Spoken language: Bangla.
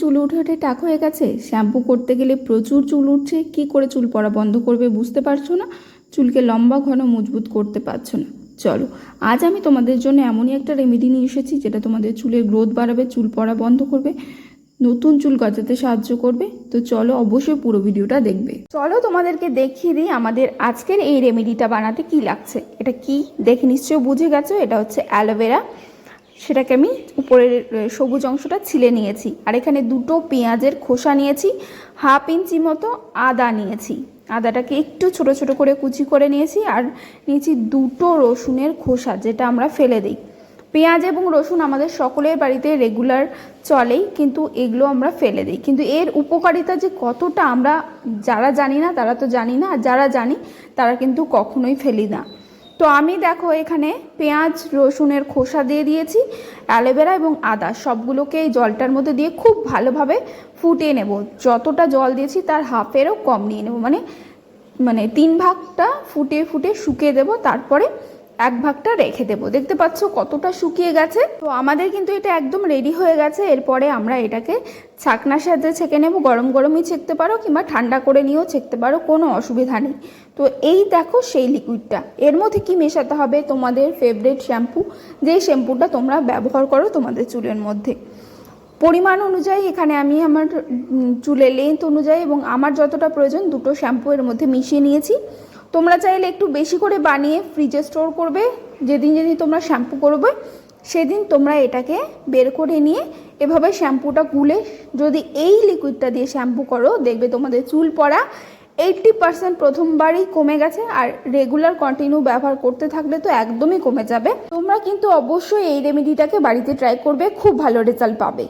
চুল উঠে উঠে টাক হয়ে গেছে, শ্যাম্পু করতে গেলে প্রচুর চুল উঠছে, কি করে চুল পড়া বন্ধ করবে বুঝতে পারছো না, চুলকে লম্বা ঘন মজবুত করতে পারছো না। চলো আজ আমি তোমাদের জন্য এমনই একটা রেমেডি নিয়ে এসেছি যেটা তোমাদের চুলের গ্রোথ বাড়াবে, চুল পড়া বন্ধ করবে, নতুন চুল গজাতে সাহায্য করবে। তো চলো অবশ্যই পুরো ভিডিওটা দেখবে। চলো তোমাদেরকে দেখিয়ে দিই আমাদের আজকের এই রেমেডিটা বানাতে কি লাগছে। এটা কি দেখে নিশ্চয়ই বুঝে গেছো, এটা হচ্ছে অ্যালোভেরা। সেটাকে আমি উপরের সবুজ অংশটা ছিলে নিয়েছি। আর এখানে দুটো পেঁয়াজের খোসা নিয়েছি, 1/2 ইঞ্চি মতো আদা নিয়েছি, আদাটাকে একটু ছোট ছোট করে কুচি করে নিয়েছি। আর নিয়েছি দুটো রসুনের খোসা, যেটা আমরা ফেলে দিই। পেঁয়াজ এবং রসুন আমাদের সকলের বাড়িতে রেগুলার চলেই, কিন্তু এগুলো আমরা ফেলে দিই। কিন্তু এর উপকারিতা যে কতটা আমরা যারা জানি না তারা তো জানি না, আর যারা জানি তারা কিন্তু কখনোই ফেলি না। তো আমি দেখো এখানে পেঁয়াজ রসুনের খোসা দিয়ে দিয়েছি, অ্যালোভেরা এবং আদা সবগুলোকে এই জলটার মধ্যে দিয়ে খুব ভালোভাবে ফুটিয়ে নেব। যতটা জল দিয়েছি তার হাফেরও কম নিয়ে নেব, মানে 3 ভাগটা ফুটিয়ে ফুটিয়ে শুকিয়ে দেব, তারপরে 1 ভাগটা রেখে দেবো। দেখতে পাচ্ছ কতটা শুকিয়ে গেছে। তো আমাদের কিন্তু এটা একদম রেডি হয়ে গেছে। এরপরে আমরা এটাকে ছাকনার সাথে ছেঁকে নেব। গরম গরমই ছেঁকতে পারো কিংবা ঠান্ডা করে নিয়েও ছেঁকতে পারো, কোনো অসুবিধা নেই। তো এই দেখো সেই লিকুইডটা, এর মধ্যে কি মেশাতে হবে, তোমাদের ফেভারিট শ্যাম্পু, যেই শ্যাম্পুটা তোমরা ব্যবহার করো তোমাদের চুলের মধ্যে। পরিমাণ অনুযায়ী এখানে আমি আমার চুলের লেন্থ অনুযায়ী এবং আমার যতটা প্রয়োজন দুটো শ্যাম্পু এর মধ্যে মিশিয়ে নিয়েছি। তোমরা চাইলে একটু বেশি করে বানিয়ে ফ্রিজে স্টোর করবে, যেদিন যেদিন তোমরা শ্যাম্পু করবে সেদিন তোমরা এটাকে বের করে নিয়ে এভাবে শ্যাম্পুটা গুলে যদি এই লিকুইডটা দিয়ে শ্যাম্পু করো, দেখবে তোমাদের চুল পড়া 80% প্রথমবারই কমে গেছে। আর রেগুলার কন্টিনিউ ব্যবহার করতে থাকলে তো একদমই কমে যাবে। তোমরা কিন্তু অবশ্যই এই রেমেডিটাকে বাড়িতে ট্রাই করবে, খুব ভালো রেজাল্ট পাবে।